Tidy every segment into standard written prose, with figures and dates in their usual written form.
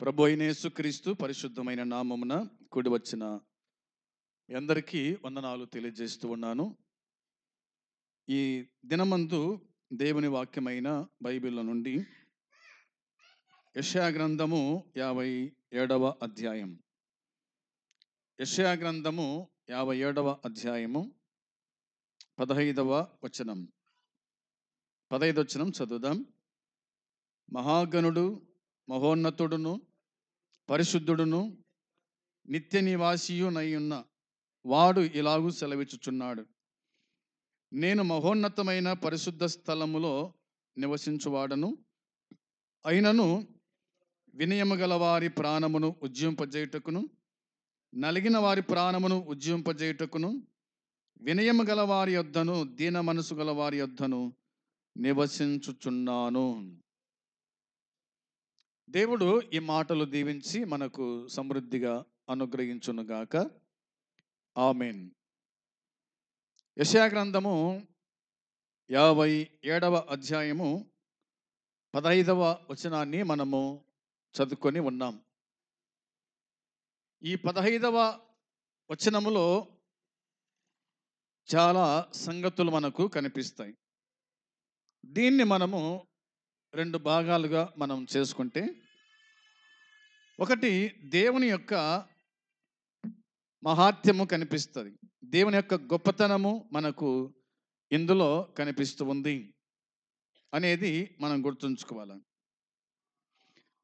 ప్రభు అయిన యేసుక్రీస్తు పరిశుద్ధమైన నామమున కూడి వచ్చిన అందరికీ వందనాలు తెలియజేస్తూ ఉన్నాను. ఈ దినమందు దేవుని వాక్యమైన బైబిల్లో నుండి యెషయా గ్రంథము 57వ అధ్యాయం. యెషయా గ్రంథము 57వ అధ్యాయము 15వ వచనం. 15వ వచనం చదువుదాం. మహాగణుడు, మహోన్నతుడును, పరిశుద్ధుడును, నిత్య నివాసియునయ్యున్న వాడు ఇలాగూ సెలవిచ్చుచున్నాడు. నేను మహోన్నతమైన పరిశుద్ధ స్థలములో నివసించువాడను అయినను వినయము గల వారి ప్రాణమును ఉజ్జింపజేయుటకును, నలిగిన వారి ప్రాణమును ఉజ్జింపజేయుటకును, వినయము గల వారి యొద్దను, దీన మనసు గల వారి యొద్దను నివసించుచున్నాను. దేవుడు ఈ మాటలు దీవించి మనకు సమృద్ధిగా అనుగ్రహించునుగాక. ఆమేన్. యెషయా గ్రంథము 57వ అధ్యాయము 15వ వచనాన్ని మనము చదువుకొని ఉన్నాం. ఈ 15వ వచనములో చాలా సంగతులు మనకు కనిపిస్తాయి. దీన్ని మనము 2 భాగాలుగా మనం చేసుకుంటే, ఒకటి దేవుని యొక్క మహాత్మ్యము కనిపిస్తుంది, దేవుని యొక్క గొప్పతనము మనకు ఇందులో కనిపిస్తూ ఉంది అనేది మనం గుర్తుంచుకోవాలి.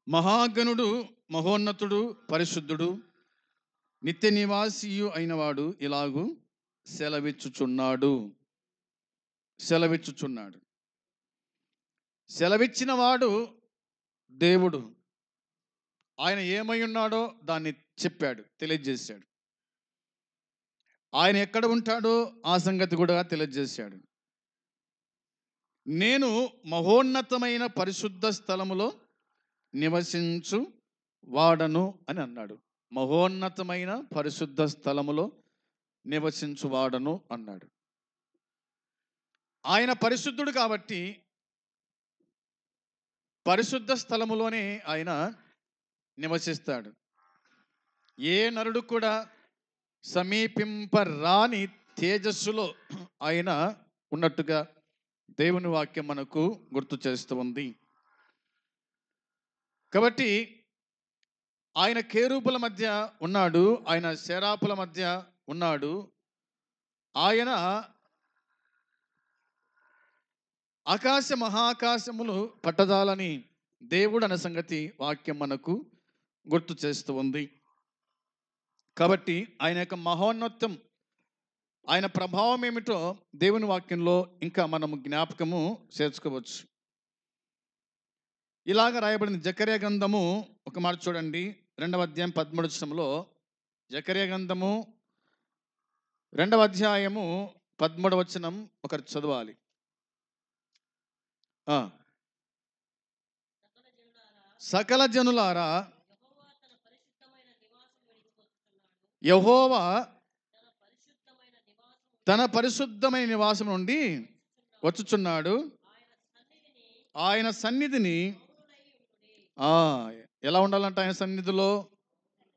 మహాగణుడు, మహోన్నతుడు, పరిశుద్ధుడు, నిత్య నివాసియు అయినవాడు ఇలాగూ సెలవిచ్చుచున్నాడు. సెలవిచ్చిన వాడు దేవుడు. ఆయన ఏమై ఉన్నాడో దాన్ని చెప్పాడు, తెలియజేశాడు. ఆయన ఎక్కడ ఉంటాడో ఆ సంగతి కూడా తెలియజేశాడు. నేను మహోన్నతమైన పరిశుద్ధ స్థలములో నివసించు వాడను అని అన్నాడు. మహోన్నతమైన పరిశుద్ధ స్థలములో నివసించు వాడను అన్నాడు. ఆయన పరిశుద్ధుడు కాబట్టి పరిశుద్ధ స్థలములోనే ఆయన నివసిస్తాడు. ఏ నరుడు కూడా సమీపింపరాని తేజస్సులో ఆయన ఉన్నట్టుగా దేవుని వాక్యం మనకు గుర్తు చేస్తూ ఉంది. కాబట్టి ఆయన కేరూపుల మధ్య ఉన్నాడు, ఆయన శరాపుల మధ్య ఉన్నాడు. ఆయన ఆకాశ మహాకాశములు పట్టదాలని దేవుడు అనే సంగతి వాక్యం మనకు గుర్తు చేస్తూ ఉంది. కాబట్టి ఆయన యొక్క మహోన్నతం, ఆయన ప్రభావం ఏమిటో దేవుని వాక్యంలో ఇంకా మనము జ్ఞాపకము చేర్చుకోవచ్చు. ఇలాగ రాయబడింది. జకర్యా గ్రంథము ఒక మాట చూడండి, 2వ అధ్యాయం 13వ వచనంలో. జకర్యా గ్రంథము 2వ అధ్యాయము 13వ వచనం ఒకరు చదవాలి. సకల జనులారా, యెహోవా తన పరిశుద్ధమైన నివాసం నుండి వచ్చుచున్నాడు. ఆయన సన్నిధిని ఎలా ఉండాలంట? ఆయన సన్నిధిలో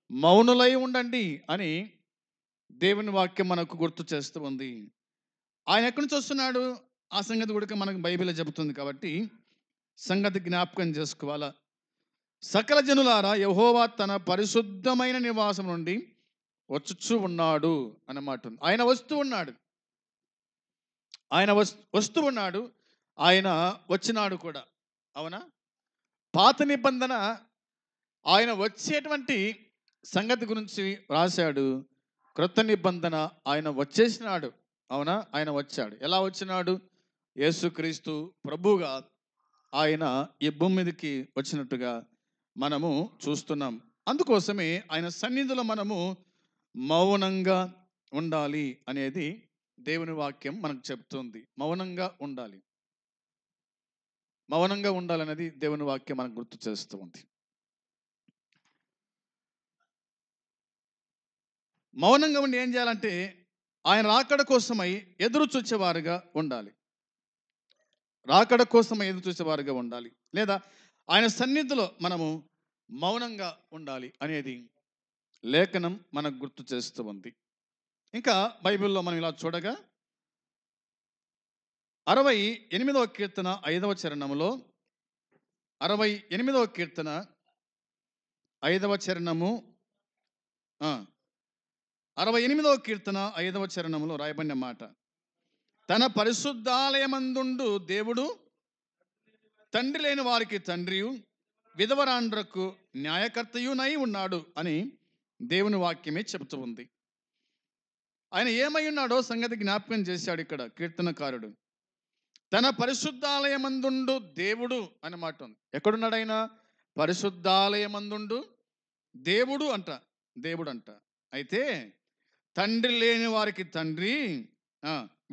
మౌనులై ఉండండి అని దేవుని వాక్యం మనకు గుర్తు చేస్తూ ఉంది. ఆయన ఎక్కడి నుంచి వస్తున్నాడు ఆ సంగతి కూడా మనకు బైబిల్లో చెబుతుంది. కాబట్టి సంగతి జ్ఞాపకం చేసుకోవాలా. సకల జనులారా, యెహోవా తన పరిశుద్ధమైన నివాసం నుండి వచ్చుచూ ఉన్నాడు అన్నమాట. ఆయన వస్తూ ఉన్నాడు, ఆయన వస్తూ ఉన్నాడు, ఆయన వచ్చినాడు కూడా. అవునా? పాత నిబంధన ఆయన వచ్చేటువంటి సంగతి గురించి రాశాడు. క్రొత్త నిబంధన ఆయన వచ్చేసినాడు. అవునా? ఆయన వచ్చాడు. ఎలా వచ్చినాడు? యేసుక్రీస్తు ప్రభువుగా ఆయన ఈ భూమి మీదకి వచ్చినట్టుగా మనము చూస్తున్నాం. అందుకోసమే ఆయన సన్నిధిలో మనము మౌనంగా ఉండాలి అనేది దేవుని వాక్యం మనకు చెప్తుంది. మౌనంగా ఉండాలి, మౌనంగా ఉండాలనేది దేవుని వాక్యం మనకు గుర్తు చేస్తూ ఉంది. మౌనంగా ఉండి ఏం చేయాలంటే ఆయన రాకడ కోసమై ఎదురు చూచేవారుగా ఉండాలి. రాకడ కోసమై ఎదురు చూసేవారుగా ఉండాలి. లేదా ఆయన సన్నిధిలో మనము మౌనంగా ఉండాలి అనేది లేఖనం మనకు గుర్తు చేస్తూ ఉంది. ఇంకా బైబిల్లో మనం ఇలా చూడగా 68వ కీర్తన 5వ చరణంలో 68వ కీర్తన 5వ చరణము 68వ కీర్తన 5వ చరణంలో రాయబడిన మాట, తన పరిశుద్ధాలయమందుండు దేవుడు తండ్రి లేని వారికి తండ్రియు విధవరాండ్రకు న్యాయకర్తయునై ఉన్నాడు అని దేవుని వాక్యమే చెబుతూ ఉంది. ఆయన ఏమై ఉన్నాడో సంగతి జ్ఞాపకం చేశాడు ఇక్కడ కీర్తనకారుడు. తన పరిశుద్ధాలయమందుండు దేవుడు అనే మాట ఉంది. ఎక్కడున్నాడు ఆయన? పరిశుద్ధాలయమందుండు దేవుడు అంట, దేవుడు అంట. అయితే తండ్రి లేని వారికి తండ్రి,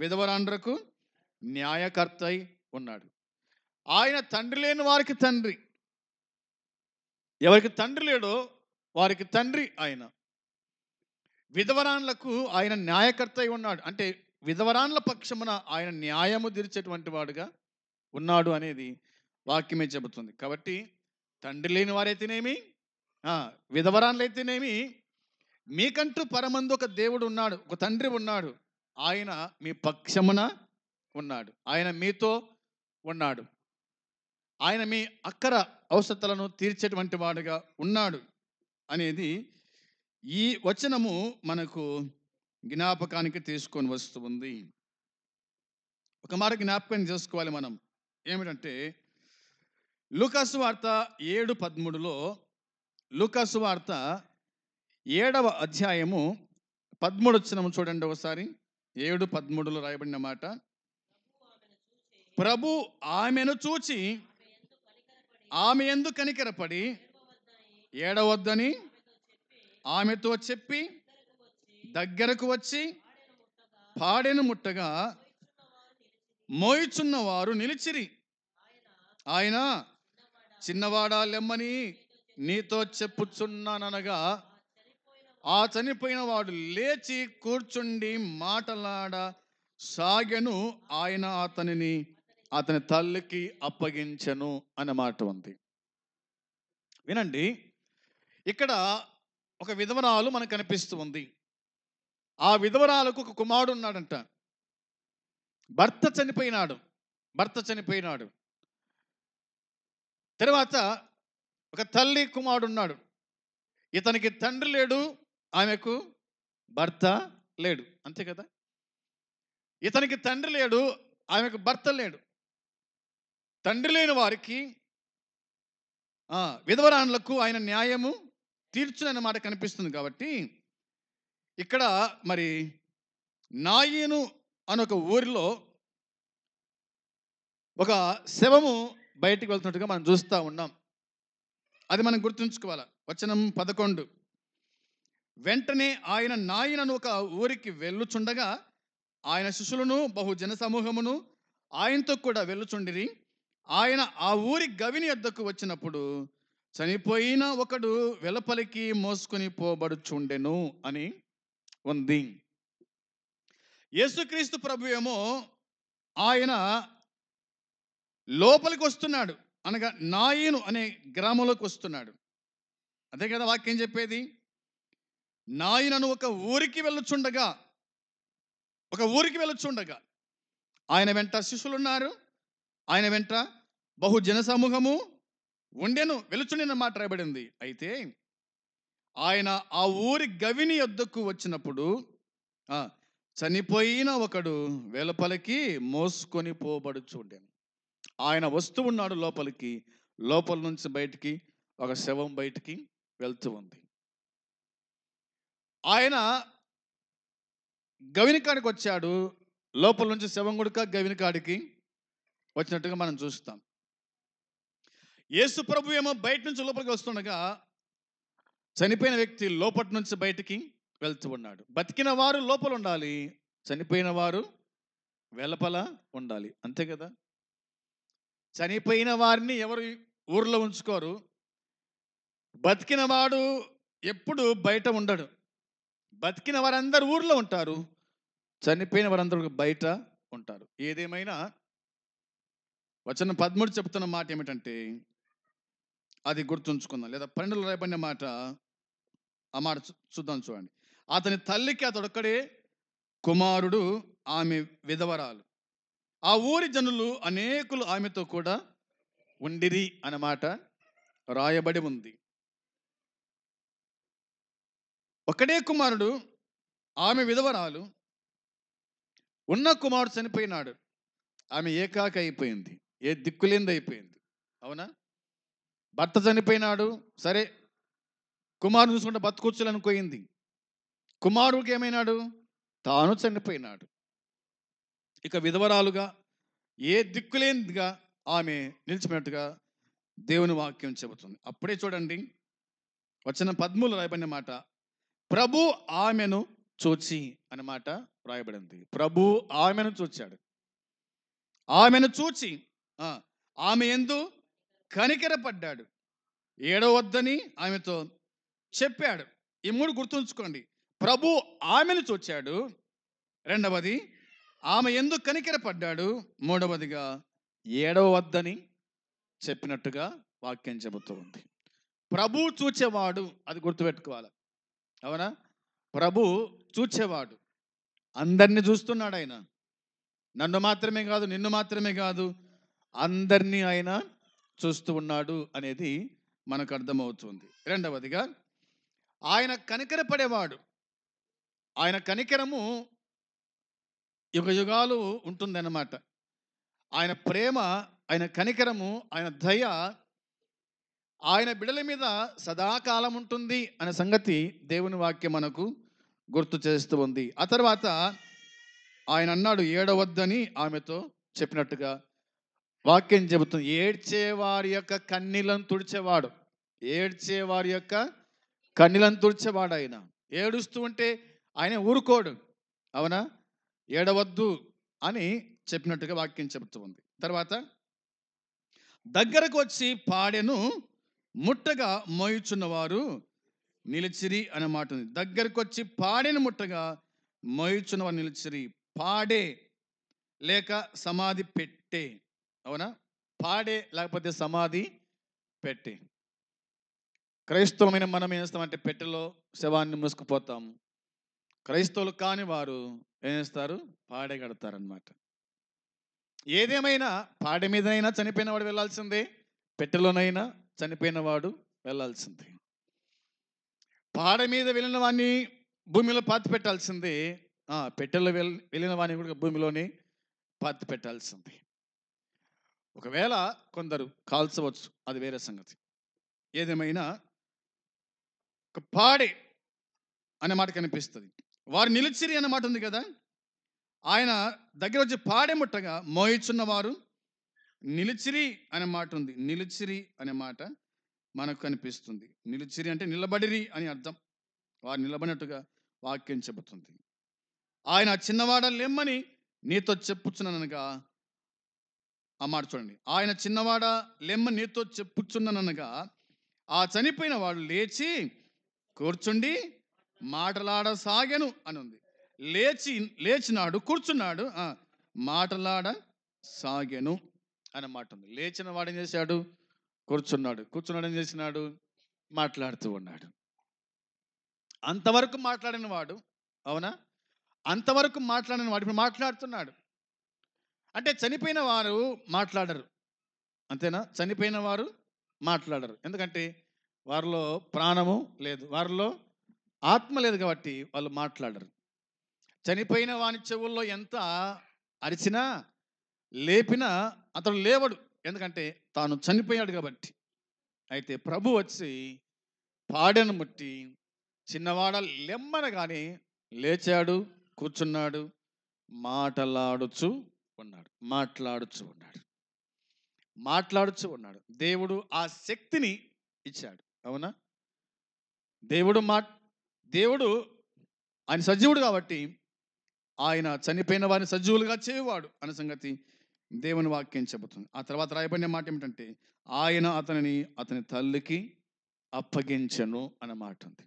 విధవరాండ్రకు న్యాయకర్త అయి ఉన్నాడు. ఆయన తండ్రి లేని వారికి తండ్రి. ఎవరికి తండ్రి లేడో వారికి తండ్రి ఆయన. విధవరాన్లకు ఆయన న్యాయకర్త అయి ఉన్నాడు. అంటే విధవరాన్ల పక్షమున ఆయన న్యాయము తీర్చేటువంటి వాడుగా ఉన్నాడు అనేది వాక్యమే చెబుతుంది. కాబట్టి తండ్రి లేని వారైతేనేమి, విధవరాన్లైతేనేమి, మీకంటూ పరమందు ఒక దేవుడు ఉన్నాడు, ఒక తండ్రి ఉన్నాడు. ఆయన మీ పక్షమున ఉన్నాడు, ఆయన మీతో ఉన్నాడు, ఆయన మీ అక్కర అవసరతలను తీర్చేటువంటి వాడుగా ఉన్నాడు అనేది ఈ వచనము మనకు జ్ఞాపకానికి తీసుకొని వస్తూ ఉంది. ఒక మాట జ్ఞాపకం చేసుకోవాలి మనం. ఏమిటంటే లూకాసు వార్త 7:13లో, లూకాసు వార్త 7వ అధ్యాయము 13 వచనము చూడండి ఒకసారి. 7:13లో రాయబడిన మాట, ప్రభు ఆమెను చూచి ఆమె యందు కనికరపడి ఏడవద్దని ఆమెతో చెప్పి దగ్గరకు వచ్చి పాడెను ముట్టగా మోయిచున్న వారు నిలిచిరి. ఆయన చిన్నవాడా లెమ్మని నీతో చెప్పుచున్నాననగా ఆ చనిపోయిన వాడు లేచి కూర్చుండి మాటలాడ సాగెను. ఆయన అతని తల్లికి అప్పగించెను అనే మాట ఉంది. వినండి, ఇక్కడ ఒక విధవరాలు మనకు కనిపిస్తూ ఉంది. ఆ విధవరాలకు ఒక కుమారుడు ఉన్నాడంట. భర్త చనిపోయినాడు. తర్వాత ఒక తల్లి కుమారుడు ఉన్నాడు. ఇతనికి తండ్రి లేడు, ఆమెకు భర్త లేడు. అంతే కదా? ఇతనికి తండ్రి లేడు, ఆమెకు భర్త లేడు. తండ్రి లేని వారికి, విధవరాన్లకు ఆయన న్యాయము తీర్చునన్న మాట కనిపిస్తుంది. కాబట్టి ఇక్కడ మరి నాయను అనొక ఊరిలో ఒక శవము బయటికి వెళ్తున్నట్టుగా మనం చూస్తూ ఉన్నాం. అది మనం గుర్తుంచుకోవాలి. వచనం 11, వెంటనే ఆయన నాయనను ఒక ఊరికి వెళ్ళుచుండగా ఆయన శిష్యులను బహుజన సమూహమును ఆయనతో కూడా వెళ్ళుచుండిరి. ఆయన ఆ ఊరి గవిని యొద్దకు వచ్చినప్పుడు చనిపోయిన ఒకడు వెలుపలికి మోసుకొని పోబడుచుండెను అని ఉంది. యేసుక్రీస్తు ప్రభు ఏమో ఆయన లోపలికి వస్తున్నాడు, అనగా నాయను అనే గ్రామంలోకి వస్తున్నాడు. అదే కదా వాక్యం చెప్పేది. నాయనను ఒక ఊరికి వెళ్ళుచుండగా ఆయన వెంట శిష్యులు ఉన్నారు, ఆయన వెంట బహుజన సమూహము ఉండెను, వెలుచుండిన మాట రాయబడింది. అయితే ఆయన ఆ ఊరి గవిని యొద్దకు వచ్చినప్పుడు చనిపోయిన ఒకడు వెలుపలికి మోసుకొని పోబడుచుండెను. ఆయన వస్తూ ఉన్నాడు లోపలికి, లోపల నుంచి బయటికి ఒక శవం బయటికి వెళ్తూ ఉంది. ఆయన గవిని కాడికి వచ్చాడు, లోపల నుంచి శవం గుడక గవిని కాడికి వచ్చినట్టుగా మనం చూస్తాం. యేసు ప్రభు ఏమో బయట నుంచి లోపలికి వస్తుండగా చనిపోయిన వ్యక్తి లోపటి నుంచి బయటికి వెళ్తూ ఉన్నాడు. బతికిన వారు లోపల ఉండాలి, చనిపోయిన వారు వెలుపల ఉండాలి. అంతే కదా? చనిపోయిన వారిని ఎవరు ఊర్లో ఉంచుకోరు. బతికిన వాడు ఎప్పుడు బయట ఉండడు. బతికిన వారందరూ ఊర్లో ఉంటారు, చనిపోయిన వారందరూ బయట ఉంటారు. ఏదేమైనా వచనం 13 చెప్తున్న మాట ఏమిటంటే, అది గుర్తుంచుకుందాం. లేదా 12లో రాయబడిన మాట, ఆ మాట చూద్దాం చూడండి. అతని తల్లికి అతడొక్కడే కుమారుడు, ఆమె విధవరాలు. ఆ ఊరి జనులు అనేకులు ఆమెతో కూడా ఉండిరి అన్నమాట రాయబడి ఉంది. ఒకడే కుమారుడు, ఆమె విధవరాలు. ఉన్న కుమారుడు చనిపోయినాడు. ఆమె ఏకాకి అయిపోయింది. ఏ దిక్కులేంది అయిపోయింది. అవునా? భర్త చనిపోయినాడు. సరే, కుమారుడు చూసుకుంటే బతుకొచ్చులనుకోయింది. కుమారుడికి ఏమైనాడు? తాను చనిపోయినాడు. ఇక విధవరాలుగా ఏ దిక్కులేనిదిగా ఆమె నిలిచిపోయినట్టుగా దేవుని వాక్యం చెబుతుంది. అప్పుడే చూడండి, వచనం 13 రాయబడిన మాట, ప్రభు ఆమెను చూచి అన్నమాట రాయబడింది. ప్రభు ఆమెను చూచాడు. ఆమెను చూచి ఆమె యందు కనికరపడ్డాడు. ఏడవద్దని ఆమెతో చెప్పాడు. ఈ 3 గుర్తుంచుకోండి. ప్రభు ఆమెను చూచాడు. రెండవది, ఆమె యందు కనికరపడ్డాడు. మూడవదిగా, ఏడవద్దని చెప్పినట్టుగా వాక్యం చెబుతూ ఉంది. ప్రభు చూచేవాడు, అది గుర్తుపెట్టుకోవాలి. అవునా? ప్రభు చూచేవాడు. అందరినీ చూస్తున్నాడు ఆయన. నన్ను మాత్రమే కాదు, నిన్ను మాత్రమే కాదు, అందరినీ ఆయన చూస్తూ ఉన్నాడు అనేది మనకు అర్థమవుతుంది. రెండవదిగా, ఆయన కనికరపడేవాడు. ఆయన కనికరము యుగ యుగాలు ఉంటుందన్నమాట. ఆయన ప్రేమ, ఆయన కనికరము, ఆయన దయ ఆయన బిడ్డల మీద సదాకాలం ఉంటుంది అనే సంగతి దేవుని వాక్యం మనకు గుర్తు చేస్తూ ఉంది. ఆ తర్వాత ఆయన అన్నాడు, ఏడవద్దని ఆమెతో చెప్పినట్టుగా వాక్యం చెబుతుంది. ఏడ్చేవారి యొక్క కన్నీళ్ళను తుడిచేవాడు. ఏడ్చేవారి యొక్క కన్నీళ్ళను తుడిచేవాడు ఆయన. ఏడుస్తూ ఉంటే ఆయన ఊరుకోడు. అవునా? ఏడవద్దు అని చెప్పినట్టుగా వాక్యం చెబుతూ ఉంది. తర్వాత, దగ్గరకు వచ్చి పాడెను, ముట్టగా మోయుచున్నవారు నిలిచిరి అనే మాట ఉంది. దగ్గరకు వచ్చి పాడెను ముట్టగా మోయుచున్నవారు నిలిచిరి. పాడే లేక సమాధి పెట్టే. అవునా? పాడే లేకపోతే సమాధి పెట్టే. క్రైస్తవమైన మనం ఏం చేస్తామంటే పెట్టెలో శవాన్ని మూసుకుపోతాం. క్రైస్తవులు కాని వారు ఏం చేస్తారు? పాడే కడతారనమాట. ఏదేమైనా పాడె మీదనైనా చనిపోయిన వాడు వెళ్ళాల్సిందే, పెట్టెలోనైనా చనిపోయిన వాడు వెళ్ళాల్సిందే. పాడ మీద వెళ్ళిన వాడిని భూమిలో పాతి పెట్టాల్సిందే, పెట్టెలో వెళ్ళిన వాడిని కూడా భూమిలోనే పాతి పెట్టాల్సిందే. ఒకవేళ కొందరు కాల్చవచ్చు, అది వేరే సంగతి. ఏదేమైనా ఒక పాడే అనే మాట కనిపిస్తుంది. వారు నిలిచిరి అనే మాట ఉంది కదా. ఆయన దగ్గర వచ్చి పాడే ముట్టగా మోయిచున్నవారు నిలిచిరి అనే మాట ఉంది. నిలిచిరి అనే మాట మనకు కనిపిస్తుంది. నిలిచిరి అంటే నిలబడిరి అని అర్థం. వారు నిలబడినట్టుగా వాక్యం చెబుతుంది. ఆయన చిన్నవాడ లెమ్మని నీతో చెప్పుచున్నాననగా, ఆ మాట చూడండి. ఆయన చిన్నవాడ లెమ్మ నీతో చెప్పుచున్నాననగా, ఆ చనిపోయిన వాడు లేచి కూర్చుండి మాటలాడసాగెను అని ఉంది. లేచినాడు, కూర్చున్నాడు, మాటలాడసాగెను అనే మాట ఉంది. లేచిన వాడు ఏం చేశాడు? కూర్చున్నాడు. కూర్చున్నాడు ఏం చేసినాడు? మాట్లాడుతూ ఉన్నాడు. అంతవరకు మాట్లాడిన వాడు, అవునా? అంతవరకు మాట్లాడిన వాడు ఇప్పుడు మాట్లాడుతున్నాడు. అంటే చనిపోయిన వారు మాట్లాడరు, అంతేనా? చనిపోయిన వారు మాట్లాడరు. ఎందుకంటే వారిలో ప్రాణము లేదు, వారిలో ఆత్మ లేదు, కాబట్టి వాళ్ళు మాట్లాడరు. చనిపోయిన వాని చెవుల్లో ఎంత అరిచినా లేపినా అతడు లేవడు, ఎందుకంటే తాను చనిపోయాడు కాబట్టి. అయితే ప్రభు వచ్చి పాడెను ముట్టి చిన్నవాడ లెమ్మనగానే లేచాడు, కూర్చున్నాడు, మాట్లాడుచు ఉన్నాడు. దేవుడు ఆ శక్తిని ఇచ్చాడు. అవునా? దేవుడు ఆయన సజీవుడు కాబట్టి ఆయన చనిపోయిన వారిని సజీవులుగా చేయవాడు అనే సంగతి దేవుని వాక్యం చెబుతుంది. ఆ తర్వాత రాయబడిన మాట ఏమిటంటే, ఆయన అతని తల్లికి అప్పగించెను అన్న మాట ఉంది.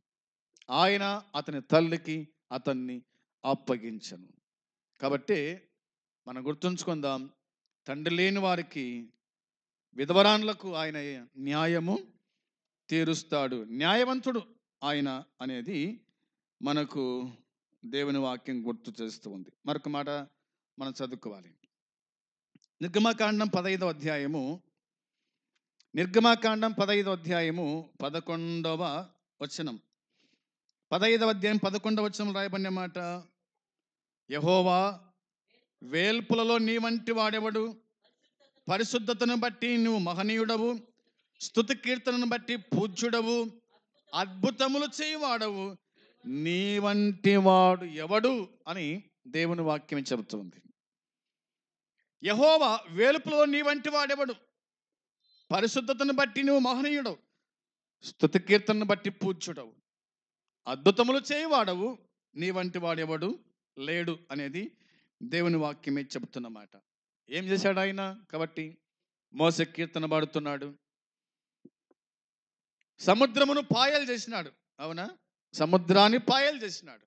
ఆయన అతని తల్లికి అతన్ని అప్పగించెను. కాబట్టి మనం గుర్తుంచుకుందాం, తండ్రి లేని వారికి, విధవరాన్లకు ఆయన న్యాయము తీరుస్తాడు, న్యాయవంతుడు ఆయన అనేది మనకు దేవుని వాక్యం గుర్తు చేస్తూ ఉంది. మరొక మాట మనం చదువుకోవాలి. నిర్గమకాండం 15వ అధ్యాయము 11వ వచనం. 15వ అధ్యాయం 11వ వచనం రాయబడిన మాట, యెహోవా వేల్పులలో నీ వంటి వాడెవడు, పరిశుద్ధతను బట్టి నువ్వు మహనీయుడవు, స్తుతి కీర్తనను బట్టి పూజ్యుడవు, అద్భుతములు చేయువాడవు, నీ వంటి వాడు ఎవడు అని దేవుని వాక్యం చెబుతుంది. యెహోవా వేలుపులో నీ వంటి వాడెవడు, పరిశుద్ధతను బట్టి నువ్వు మహనీయుడవు, స్తుతి కీర్తనను బట్టి పూజ్యుడవు, అద్భుతములు చేయువాడవు, నీ వంటి వాడెవడు లేడు అనేది దేవుని వాక్యమే చెబుతున్నమాట. ఏం చేశాడు ఆయన? కాబట్టి మోసే కీర్తన పాడుతున్నాడు, సముద్రమును పాయలు చేసినాడు. అవునా? సముద్రాన్ని పాయలు చేసినాడు.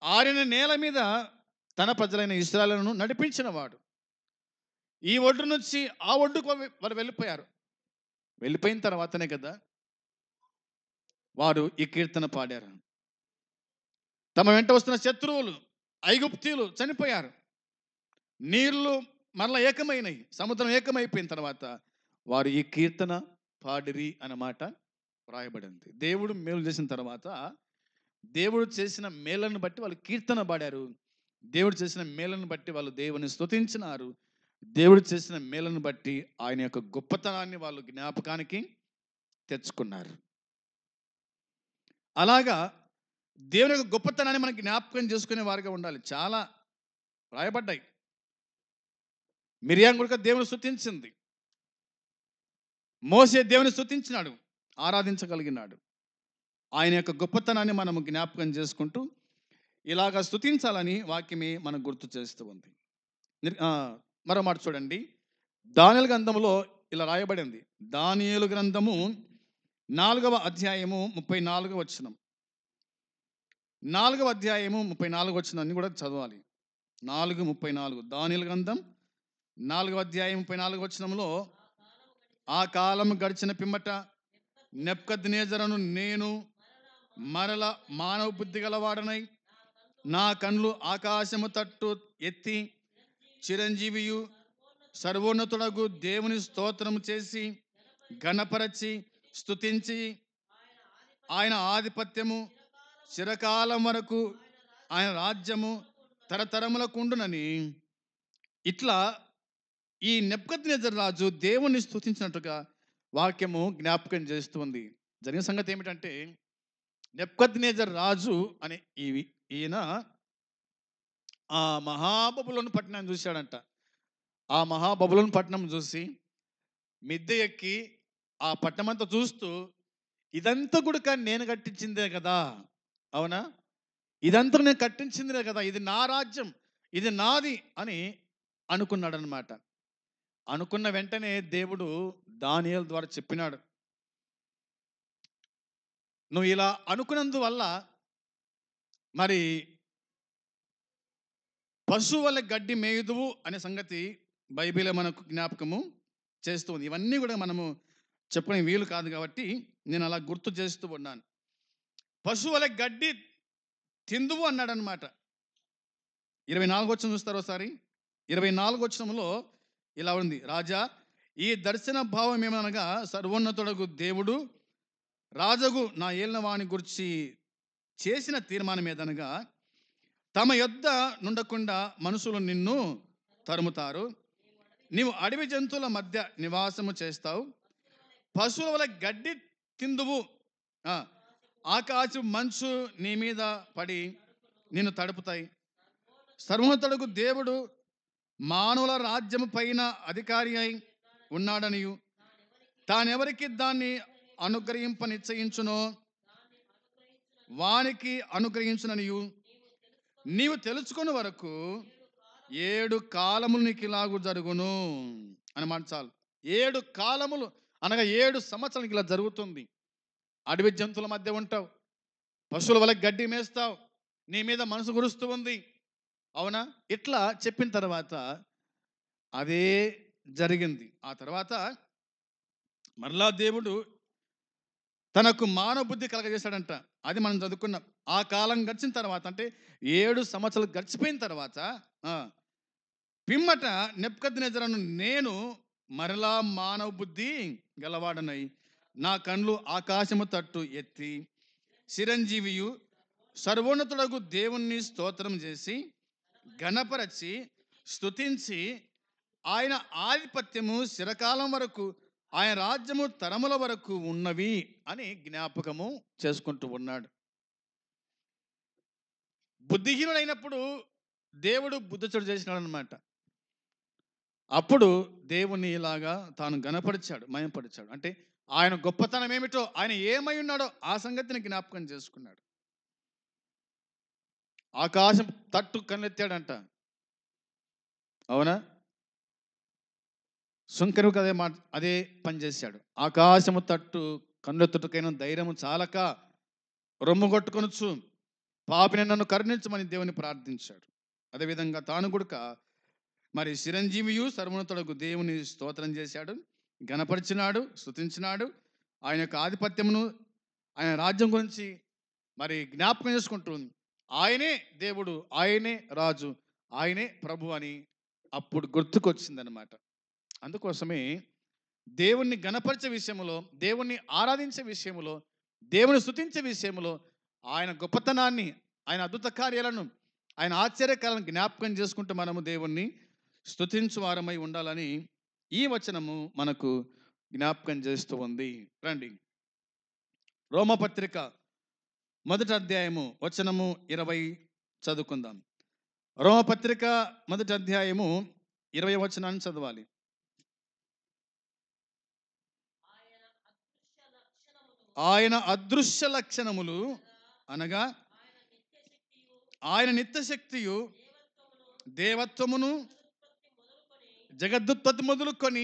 ఆరిన నేల మీద తన ప్రజలైన ఇశ్రాయేలును నడిపించిన వాడు. ఈ ఒడ్డు నుంచి ఆ ఒడ్డుకు వారు వెళ్ళిపోయారు. వెళ్ళిపోయిన తర్వాతనే కదా వారు ఈ కీర్తన పాడారు. తమ వెంట వస్తున్న శత్రువులు ఐగుప్తీయులు చనిపోయారు. నీళ్లు మరలా ఏకమైనవి, సముద్రం ఏకమైపోయిన తర్వాత వారు ఈ కీర్తన పాడిరి అన్నమాట వ్రాయబడింది. దేవుడు మేలు చేసిన తర్వాత దేవుడు చేసిన మేలను బట్టి వాళ్ళు కీర్తన పాడారు. దేవుడు చేసిన మేలను బట్టి వాళ్ళు దేవుని స్తుతించినారు. దేవుడు చేసిన మేలను బట్టి ఆయన యొక్క గొప్పతనాన్ని వాళ్ళు జ్ఞాపకానికి తెచ్చుకున్నారు. అలాగా దేవుని యొక్క గొప్పతనాన్ని మనకి జ్ఞాపకం చేసుకునే వారిగా ఉండాలి. చాలా రాయబడ్డాయి. మిరియాం కూడా దేవుని స్తుతించింది, మోసే దేవుని స్తుతించినాడు, ఆరాధించగలిగినాడు. ఆయన యొక్క గొప్పతనాన్ని మనము జ్ఞాపకం చేసుకుంటూ ఇలాగ స్తుతించాలని వాక్యమే మనకు గుర్తు చేస్తూ ఉంది. మరో మాట చూడండి, దానియేలు గ్రంథములో ఇలా రాయబడింది. దానియేలు గ్రంథము 4వ అధ్యాయము 34వ వచనం. 4వ అధ్యాయము 34వ వచనాన్ని కూడా చదవాలి. 4:34. దానియేలు గ్రంథం 4వ అధ్యాయం 34వ వచనంలో, ఆ కాలం గడిచిన పిమ్మట నెబుకద్నెజరును నేను మరల మానవ బుద్ధి గలవాడనై నా కన్నులు ఆకాశము తట్టు ఎత్తి చిరంజీవియు సర్వోన్నతుడగు దేవుని స్తోత్రము చేసి ఘనపరచి స్తుతించి ఆయన ఆధిపత్యము చిరకాలం వరకు, ఆయన రాజ్యము తరతరములకు ఉండునని, ఇట్లా ఈ నెబుకద్నెజరు రాజు దేవుని స్తుతించినట్టుగా వాక్యము జ్ఞాపకం చేస్తుంది. జరిగిన సంగతి ఏమిటంటే, నెబుకద్నెజరు రాజు అనే ఈయన ఆ మహాబబులోను పట్టణాన్ని చూశాడంట. ఆ మహాబబులోను పట్టణం చూసి మిద్దె ఎక్కి ఆ పట్టణం అంతా చూస్తూ, ఇదంతా కూడా నేను కట్టించిందే కదా, అవునా, ఇదంతా నేను కట్టించిందే కదా, ఇది నా రాజ్యం, ఇది నాది అని అనుకున్నాడు అనమాట. అనుకున్న వెంటనే దేవుడు దానియేలు ద్వారా చెప్పినాడు, నువ్వు ఇలా అనుకున్నందువల్ల మరి పశువు వల్ల గడ్డి మేయుదువు అనే సంగతి బైబిల్ మనకు జ్ఞాపకము చేస్తుంది. ఇవన్నీ కూడా మనము చెప్పడం వీలు కాదు కాబట్టి నేను అలా గుర్తు చేస్తూ ఉన్నాను. పశువు వల్ల గడ్డి తిందువు అన్నాడు అనమాట. 24 వచనం చూస్తారు ఒకసారి. 24 వచనంలో ఇలా ఉంది, రాజా ఈ దర్శన భావం ఏమనగా, సర్వోన్నతుడగు దేవుడు రాజగు నా ఏలినవాని గురించి చేసిన తీర్మానం ఏదనగా, తమ యొద్ద నుండకుండా మనుషులు నిన్ను తరుముతారు, నీవు అడవి జంతువుల మధ్య నివాసము చేస్తావు, పశువుల వల్ల గడ్డి తిందువు, ఆకాశం మంచు నీ మీద పడి నిన్ను తడుపుతాయి. సర్వోన్నతుడగు దేవుడు మానవుల రాజ్యము పైన అధికారి అయి ఉన్నాడనియు, తానెవరికి దాన్ని అనుగ్రహింప నిశ్చయించునో వానికి అనుగ్రహించుననియు నీవు తెలుసుకునే వరకు 7 కాలములు నీకు ఇలాగూ జరుగును అన్నమాట. చాలు, 7 కాలములు అనగా 7 సంవత్సరాలకి ఇలా జరుగుతుంది. అడవి జంతువుల మధ్య ఉంటావు, పశువుల వల్ల గడ్డి మేస్తావు, నీ మీద మనసు గురుస్తూ ఉంది, అవునా. ఇట్లా చెప్పిన తర్వాత అదే జరిగింది. ఆ తర్వాత మరలా దేవుడు తనకు మానవ బుద్ధి కలగజేశాడంట. అది మనం చదువుకున్నాం. ఆ కాలం గడిచిన తర్వాత అంటే 7 సంవత్సరాలు గడిచిపోయిన తర్వాత పిమ్మట నెబుకద్నెజరును నేను మరలా మానవ బుద్ధి గలవాడనై నా కళ్ళు ఆకాశము తట్టు ఎత్తి చిరంజీవియు సర్వోన్నతుడగు దేవుణ్ణి స్తోత్రం చేసి ఘనపరచి స్తుతించి ఆయన ఆధిపత్యము చిరకాలం వరకు ఆయన రాజ్యము తరముల వరకు ఉన్నవి అని జ్ఞాపకము చేసుకుంటూ ఉన్నాడు. బుద్ధిహీనుడైనప్పుడు దేవుడు బుద్ధిచుడు చేసినాడు అనమాట. అప్పుడు దేవుని ఇలాగా తాను గణపరిచాడు, మయంపరిచాడు. అంటే ఆయన గొప్పతనం ఏమిటో, ఆయన ఏమై ఉన్నాడో ఆ సంగతిని జ్ఞాపకం చేసుకున్నాడు. ఆకాశం తట్టు కన్నెత్తాడంట. అవునా? సుంకరుకు అదే పని చేశాడు. ఆకాశము తట్టు కన్నెత్తుటకైన ధైర్యము చాలక రొమ్ము కొట్టుకొనొచ్చు పాపిని నన్ను కరుణించమని దేవుని ప్రార్థించాడు. అదేవిధంగా తాను గుడక మరి చిరంజీవియు సర్వోన్నతుడగు దేవుని స్తోత్రం చేశాడు, గణపరిచినాడు, స్తుతించినాడు. ఆయన యొక్క ఆధిపత్యమును, ఆయన రాజ్యం గురించి మరి జ్ఞాపకం చేసుకుంటూ ఆయనే దేవుడు, ఆయనే రాజు, ఆయనే ప్రభు అని అప్పుడు గుర్తుకొచ్చిందనమాట. అందుకోసమే దేవుణ్ణి గణపరిచే విషయంలో, దేవుణ్ణి ఆరాధించే విషయంలో, దేవుని స్తుతించే విషయంలో ఆయన గొప్పతనాన్ని, ఆయన అద్భుత కార్యాలను, ఆయన ఆశ్చర్యకాలను జ్ఞాపకం చేసుకుంటూ మనము దేవుణ్ణి స్తుతించు వారమై ఉండాలని ఈ వచనము మనకు జ్ఞాపకం చేస్తూ ఉంది. రండి, రోమపత్రిక 1వ అధ్యాయము వచనము 20 చదువుకుందాం. రోమపత్రిక 1వ అధ్యాయము 20వ వచనాన్ని చదవాలి. ఆయన అదృశ్య లక్షణములు అనగా ఆయన నిత్యశక్తియు దేవత్వమును జగదుత్పత్తి మొదలుకొని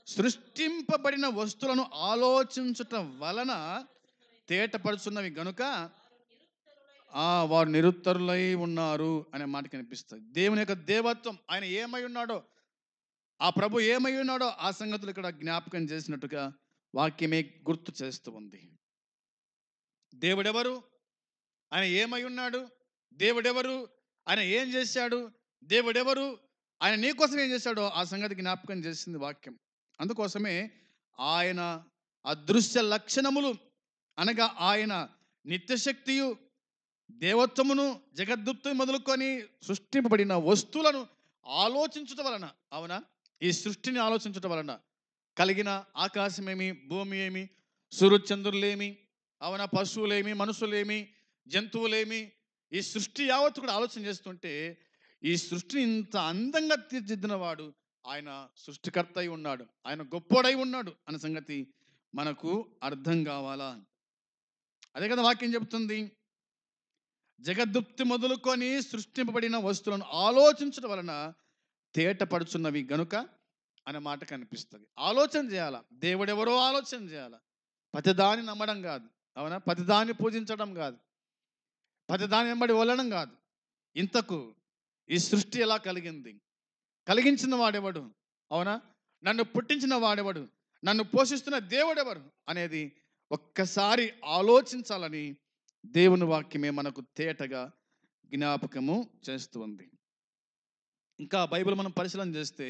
సృష్టింపబడిన వస్తువులను ఆలోచించుట వలన తేటపరుచున్నవి గనుక వారు నిరుత్తరులై ఉన్నారు అనే మాట కనిపిస్తుంది. దేవుని యొక్క దేవత్వం, ఆయన ఏమై ఉన్నాడో, ఆ ప్రభు ఏమై ఉన్నాడో ఆ సంగతులు ఇక్కడ జ్ఞాపకం చేసినట్టుగా వాక్యమే గుర్తు చేస్తూ ఉంది. దేవుడెవరు, ఆయన ఏమై ఉన్నాడు, దేవుడెవరు, ఆయన ఏం చేశాడు, దేవుడెవరు, ఆయన నీ కోసం ఏం చేశాడో ఆ సంగతి జ్ఞాపకం చేసింది వాక్యం. అందుకోసమే ఆయన అదృశ్య లక్షణములు అనగా ఆయన నిత్యశక్తియు దేవత్వమును జగద్దుత్తు మొదలుకొని సృష్టింపబడిన వస్తువులను ఆలోచించటం వలన, అవునా, ఈ సృష్టిని ఆలోచించటం వలన కలిగిన ఆకాశమేమి, భూమి ఏమి, సూర్యచంద్రులేమి, అవునా, పశువులేమి, మనుషులేమి, జంతువులేమి, ఈ సృష్టి యావత్తు కూడా ఆలోచన చేస్తుంటే ఈ సృష్టిని ఇంత అందంగా తీర్చిదిద్దిన వాడు ఆయన సృష్టికర్త అయి ఉన్నాడు, ఆయన గొప్పోడై ఉన్నాడు అన్న సంగతి మనకు అర్థం కావాలా. అదే కదా వాక్యం చెబుతుంది. జగద్దుప్తి మొదలుకొని సృష్టింపబడిన వస్తువులను ఆలోచించడం వలన తేటపడుచున్నవి గనుక అనే మాట కనిపిస్తుంది. ఆలోచన చేయాలా, దేవుడెవరో ఆలోచన చేయాలా. ప్రతిదాన్ని నమ్మడం కాదు, అవునా, ప్రతిదాన్ని పూజించడం కాదు, ప్రతిదాని వెంబడి వెళ్ళడం కాదు. ఇంతకు ఈ సృష్టి ఎలా కలిగింది, కలిగించిన వాడెవడు, అవునా, నన్ను పుట్టించిన వాడెవడు, నన్ను పోషిస్తున్న దేవుడెవరు అనేది ఒక్కసారి ఆలోచించాలని దేవుని వాక్యమే మనకు తేటగా జ్ఞాపకము చేస్తూ ఉంది. ఇంకా బైబిల్ మనం పరిశీలన చేస్తే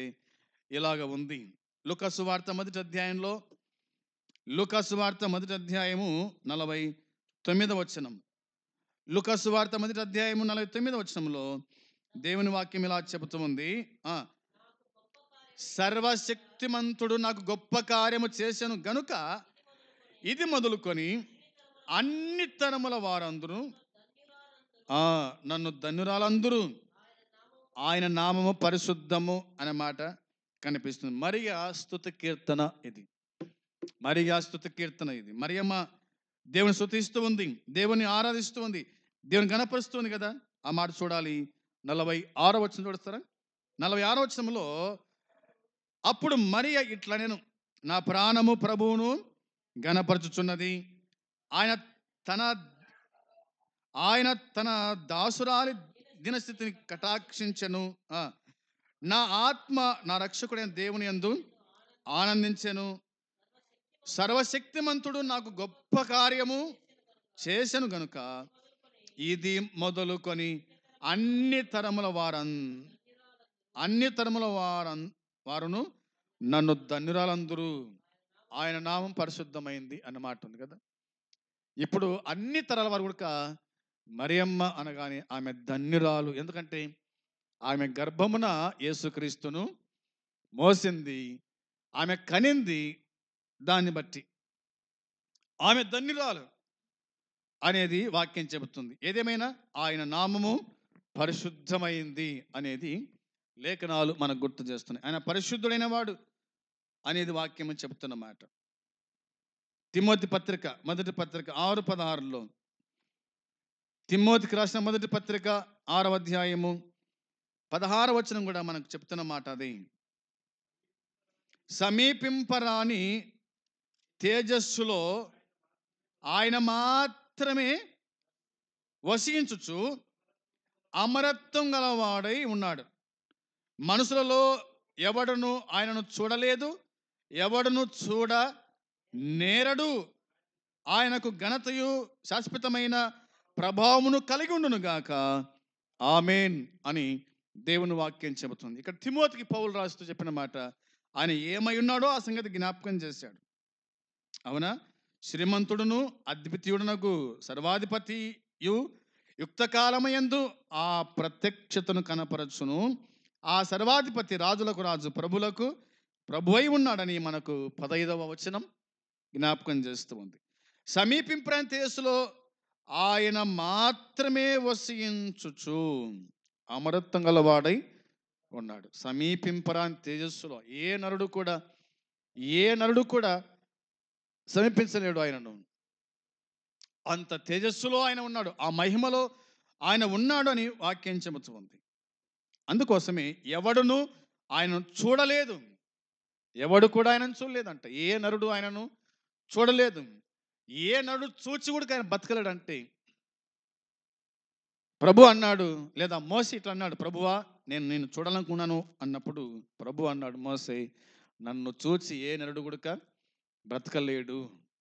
ఇలాగ ఉంది. లూకా సువార్త 1వ అధ్యాయంలో, లూకా సువార్త 1వ అధ్యాయము 49వ వచనం, లూకా సువార్త 1వ అధ్యాయము 49వ వచనంలో దేవుని వాక్యం ఇలా చెబుతూ ఉంది. సర్వశక్తిమంతుడు నాకు గొప్ప కార్యము చేశాను గనుక ఇది మొదలుకొని అన్ని తరముల వారందరూ నన్ను ధన్యురాలందరూ ఆయన నామము పరిశుద్ధము అనే మాట కనిపిస్తుంది. మరియా స్తుతి కీర్తన ఇది, మరియా స్తుతి కీర్తన ఇది. మరియమ్మ దేవుని స్తుతిస్తూ ఉంది, దేవుని ఆరాధిస్తూ ఉంది, దేవుని గణపరుస్తుంది కదా. ఆ మాట చూడాలి. 46వ వచనం చూస్తారా? 46వ వచనంలో అప్పుడు మరియ ఇట్లా, నేను నా ప్రాణము ప్రభువును గణపరచుచున్నది, ఆయన తన దాసురాలి దినస్థితిని కటాక్షించెను, నా ఆత్మ నా రక్షకుడైన దేవుని యందు ఆనందించెను, సర్వశక్తిమంతుడు నాకు గొప్ప కార్యము చేసెను గనుక ఇది మొదలుకొని అన్ని తరముల వారును నన్ను ధన్యురాలందరూ. ఆయన నామం పరిశుద్ధమైంది అన్నమాట ఉంది కదా. ఇప్పుడు అన్ని తరాల వారు కూడా మరియమ్మ అనగానే ఆమె ధన్యురాలు. ఎందుకంటే ఆమె గర్భమున యేసుక్రీస్తును మోసింది, ఆమె కనింది. దాన్ని బట్టి ఆమె ధన్యురాలు అనేది వాక్యం చెబుతుంది. ఏదేమైనా ఆయన నామము పరిశుద్ధమైంది అనేది లేఖనాలు మనకు గుర్తు చేస్తున్నాయి. ఆయన పరిశుద్ధుడైన వాడు అనేది వాక్యం చెబుతున్నమాట. తిమోతి పత్రిక మొదటి పత్రిక 6:16 తిమోతికి రాసిన మొదటి పత్రిక 6వ అధ్యాయము 16వ వచనం కూడా మనకు చెప్తున్న మాట అది. సమీపింపరాని తేజస్సులో ఆయన మాత్రమే వసించుచు అమరత్వం గలవాడై ఉన్నాడు. మనుషులలో ఎవడును ఆయనను చూడలేదు, ఎవడును చూడ నేరడు. ఆయనకు ఘనతయు శాశ్వతమైన ప్రభావమును కలిగి ఉండును గాక. ఆమేన్ అని దేవుని వాక్యం చెబుతుంది. ఇక్కడ తిమోతికి పౌలు రాస్తూ చెప్పిన మాట, ఆయన ఏమై ఉన్నాడో ఆ సంగతి జ్ఞాపకం చేశాడు. అవునా? శ్రీమంతుడును అద్వితీయుడునకు సర్వాధిపతియు యుక్తకాలమయందు ఆ ప్రత్యక్షతను కనపరచును. ఆ సర్వాధిపతి రాజులకు రాజు, ప్రభులకు ప్రభు అయి ఉన్నాడని మనకు 15వ వచనం జ్ఞాపకం చేస్తూ ఉంది. సమీపింపరాని తేజస్సులో ఆయన మాత్రమే వసించుచు అమరత్వం గలవాడై ఉన్నాడు. సమీపింపరాని తేజస్సులో ఏ నరుడు కూడా సమీపించలేడు ఆయనను. అంత తేజస్సులో ఆయన ఉన్నాడు, ఆ మహిమలో ఆయన ఉన్నాడు అని వాక్యం చెబుతూ ఉంది. అందుకోసమే ఎవడును ఆయనను చూడలేదు, ఎవడు కూడా ఆయనను చూడలేదంట. ఏ నరుడు ఆయనను చూడలేదు. ఏ నరుడు చూచి కూడా ఆయన బతకలేడంటే ప్రభు అన్నాడు, లేదా మోసే ఇట్లా అన్నాడు, ప్రభువా నేను నిన్ను చూడాలనుకున్నాను అన్నప్పుడు ప్రభు అన్నాడు, మోసే నన్ను చూచి ఏ నరుడు కూడా బ్రతకలేడు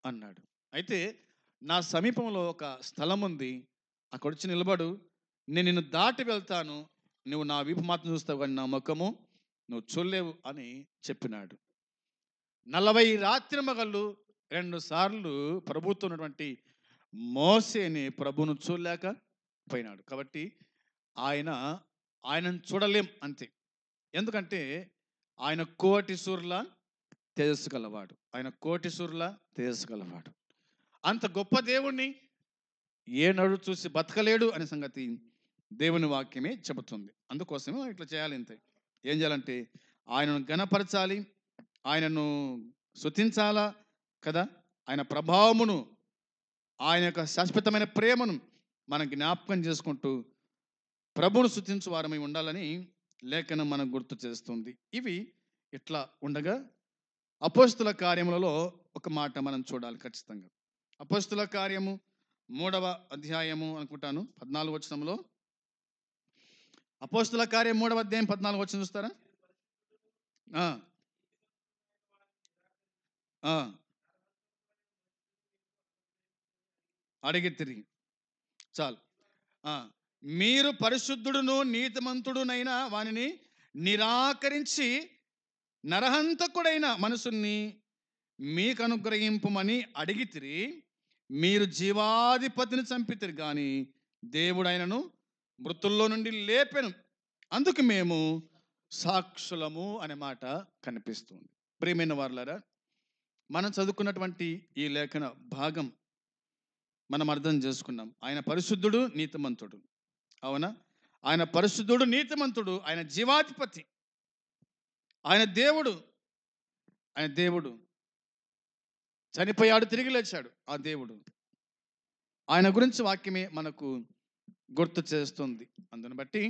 అన్నాడు. అయితే నా సమీపంలో ఒక స్థలం ఉంది, అక్కడ వచ్చి నిలబడు, నేను నిన్ను దాటి వెళ్తాను, నువ్వు నా వీపు మాత్రం చూస్తావు కానీ నా ముఖము నువ్వు చూడలేవు అని చెప్పినాడు. 40 రాత్రి మగళ్ళు 2 సార్లు ప్రభుతో ఉన్నటువంటి మోసేని ప్రభును చూడలేక పోయినాడు. కాబట్టి ఆయనను చూడలేం అంతే. ఎందుకంటే ఆయన కోటి సూర్యుల తేజస్సు గలవాడు, ఆయన కోటి సూర్యుల తేజస్సు గలవాడు. అంత గొప్ప దేవుణ్ణి ఏ నరుడు చూసి బతకలేడు అనే సంగతి దేవుని వాక్యమే చెబుతుంది. అందుకోసమే ఇట్లా చేయాలి. ఇంతే. ఏం చేయాలంటే ఆయనను ఘనపరచాలి, ఆయనను స్తుతించాలా కదా. ఆయన ప్రభావమును, ఆయన యొక్క శాశ్వతమైన ప్రేమను మనం జ్ఞాపకం చేసుకుంటూ ప్రభువును స్తుతించు వారమై ఉండాలని లేఖనం మనకు గుర్తు చేస్తుంది. ఇవి ఇట్లా ఉండగా అపోస్తుల కార్యములలో ఒక మాట మనం చూడాలి ఖచ్చితంగా. అపోస్తుల కార్యము 3వ అధ్యాయము అనుకుంటాను 14వ వచనంలో. అపోస్తుల కార్యం 3వ అధ్యాయం 14వ వచనం చూస్తారా? అడిగితిరి చాలు. మీరు పరిశుద్ధుడును నీతిమంతుడునైన వానిని నిరాకరించి నరహంతకుడైన మనసుని మీకు అనుగ్రహింపుమని అడిగితిరి. మీరు జీవాధిపతిని చంపితిరి కానీ దేవుడు ఆయనను మృతుల్లో నుండి లేపెను, అందుకు మేము సాక్షులము అనే మాట కనిపిస్తుంది. ప్రియమైన వారులారా, మనం చదువుకున్నటువంటి ఈ లేఖన భాగం మనం అర్థం చేసుకున్నాం. ఆయన పరిశుద్ధుడు, నీతిమంతుడు. అవునా? ఆయన పరిశుద్ధుడు, నీతిమంతుడు, ఆయన జీవాధిపతి, ఆయన దేవుడు చనిపోయాడు, తిరిగి లేచాడు. ఆ దేవుడు, ఆయన గురించి వాక్యమే మనకు గుర్తు చేస్తుంది. అందుని బట్టి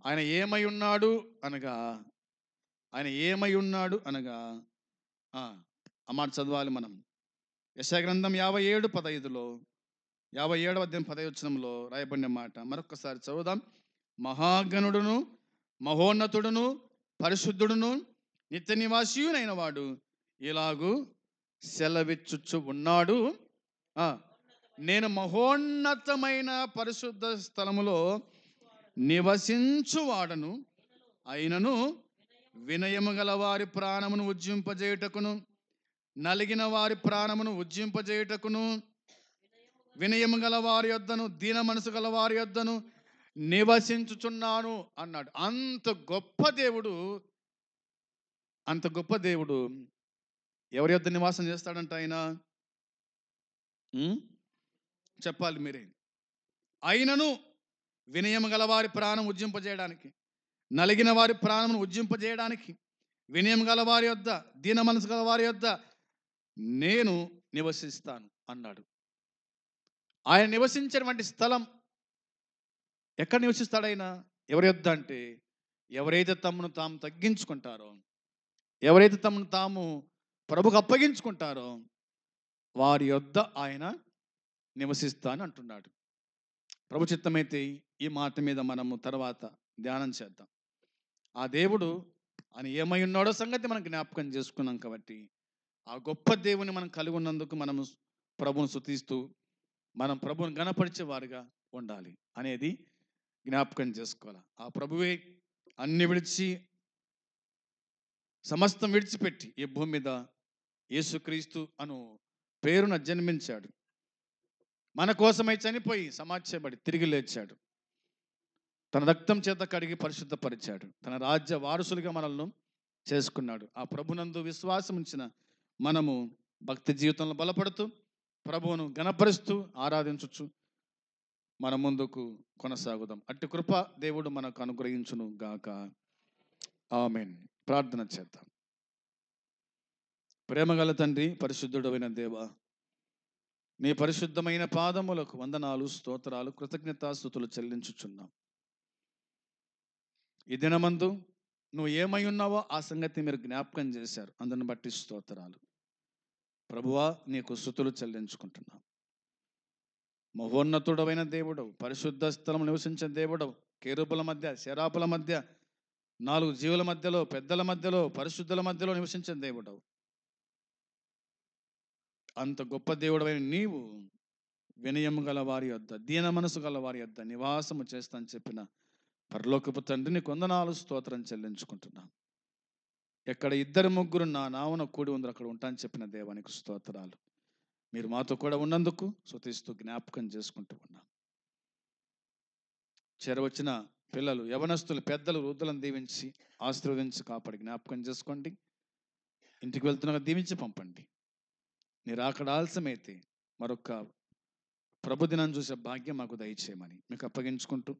ఆయన ఏమై ఉన్నాడు అనగా ఆ మాట చదవాలి మనం. యెషయా గ్రంథం 57:15 57వ అధ్యాయం 15వ వచనంలో రాయబడిన మాట మరొకసారి చదువుదాం. మహాగణుడును మహోన్నతుడును పరిశుద్ధుడును నిత్య నివాసియునైన వాడు ఇలాగూ సెలవిచ్చుచు ఉన్నాడు. ఆ, నేను మహోన్నతమైన పరిశుద్ధ స్థలములో నివసించువాడను, అయినను వినయము గల వారి ప్రాణమును ఉజ్జింపజేయుటకును, నలిగిన వారి ప్రాణమును ఉజ్జింపజేయుటకును, వినయము గల వారి యొద్దను, దీన మనసు గల వారి యొద్దను నివసించుచున్నాను అన్నాడు. అంత గొప్ప దేవుడు, అంత గొప్ప దేవుడు ఎవరి యొద్ద నివాసం చేస్తాడంట ఆయన? చెప్పాలి మీరే. అయినను వినయము గల వారి ప్రాణం ఉజ్జింపజేయడానికి, నలిగిన వారి ప్రాణమును ఉజ్జింపజేయడానికి, వినయం గల వారి యొద్ద, దీన మనసు గల వారి యొద్ద నేను నివసిస్తాను అన్నాడు. ఆయన నివసించేటువంటి స్థలం ఎక్కడ నివసిస్తాడు ఆయన? ఎవరి యొద్ద అంటే, ఎవరైతే తమను తాము తగ్గించుకుంటారో, ఎవరైతే తమను తాము ప్రభుకు అప్పగించుకుంటారో వారి యొద్ద ఆయన నివసిస్తాను అంటున్నాడు. ప్రభు చిత్తమైతే ఈ మాట మీద మనము తర్వాత ధ్యానం చేద్దాం. ఆ దేవుడు ఆయన ఏమై ఉన్నాడో సంగతి మనం జ్ఞాపకం చేసుకున్నాం కాబట్టి, ఆ గొప్ప దేవుని మనం కలిగి ఉన్నందుకు మనము ప్రభువును స్తుతిస్తూ మనం ప్రభువును గణపరిచే వారుగా ఉండాలి అనేది జ్ఞాపకం చేసుకోవాలి. ఆ ప్రభువే అన్ని విడిచి, సమస్తం విడిచిపెట్టి ఈ భూమి మీద యేసుక్రీస్తు అను పేరున జన్మించాడు. మన కోసమై చనిపోయి సమాధ్యపడి తిరిగి లేచాడు. తన రక్తం చేత కడిగి పరిశుద్ధపరిచాడు. తన రాజ్య వారసులుగా మనల్ని చేసుకున్నాడు. ఆ ప్రభునందు విశ్వాసం ఉంచిన మనము భక్తి జీవితంలో బలపడుతూ ప్రభువును గణపరుస్తూ ఆరాధించుచు మన ముందుకు కొనసాగుదాం. అట్టి కృప దేవుడు మనకు అనుగ్రహించును గాక. ఆమేన్. ప్రార్థన చేద్దాం. ప్రేమగల తండ్రి, పరిశుద్ధుడైన దేవ, నీ పరిశుద్ధమైన పాదములకు వందనాలు, స్తోత్రాలు, కృతజ్ఞతాస్తుతులు చెల్లించుచున్నాం. ఈ దినమందు నువ్వు ఏమై ఉన్నావో ఆ సంగతి మీరు జ్ఞాపకం చేశారు. అందుని బట్టి స్తోత్రాలు ప్రభువా, నీకు స్తుతులు చెల్లించుకుంటున్నాం. మహోన్నతుడమైన దేవుడవు, పరిశుద్ధ స్థలం నివసించే దేవుడవు, కేరుబుల మధ్య, శరాపుల మధ్య, 4 జీవుల మధ్యలో, పెద్దల మధ్యలో, పరిశుద్ధుల మధ్యలో నివసించే దేవుడవు. అంత గొప్ప దేవుడవైన నీవు వినయము గల వారి యొద్ద, దీన మనసు గల వారి యొద్ద నివాసము చేస్తానని చెప్పిన పరలోకపు తండ్రిని వందనాలు, స్తోత్రం చెల్లించుకుంటున్నాం. ఎక్కడ 2, 3 నా నామమున కూడి ఉందరో అక్కడ ఉంటానని చెప్పిన దేవానికి స్తోత్రాలు. మీరు మాతో కూడా ఉన్నందుకు స్తుతిస్తూ జ్ఞాపకం చేసుకుంటూ ఉన్నాం. చేరవచ్చిన పిల్లలు, యవనస్తులు, పెద్దలు, వృద్ధులను దీవించి ఆశీర్వదించి కాపాడి జ్ఞాపకం చేసుకోండి. ఇంటికి వెళ్తున్న దీవించి పంపండి. మీరు అక్కడ ఆలస్యమైతే మరొక ప్రభుదినాన్ని చూసే భాగ్యం మాకు దయచేయమని మీకు అప్పగించుకుంటూ,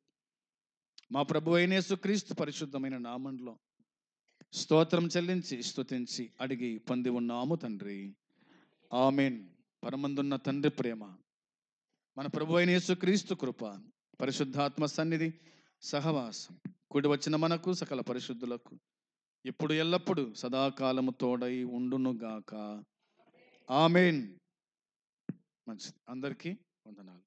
మా ప్రభు అయిన యేసుక్రీస్తు పరిశుద్ధమైన నామములో స్తోత్రం చెల్లించి స్తుతించి అడిగి పొంది ఉన్నాము తండ్రి. ఆమేన్. పరమందున్న తండ్రి ప్రేమ, మన ప్రభు అయిన యేసుక్రీస్తు కృప, పరిశుద్ధాత్మ సన్నిధి, సహవాసం కూడి వచ్చిన మనకు సకల పరిశుద్ధులకు ఇప్పుడు ఎల్లప్పుడు సదాకాలము తోడై ఉండునుగాక. ఆమేన్. మంచిది. అందరికీ వందనాలు.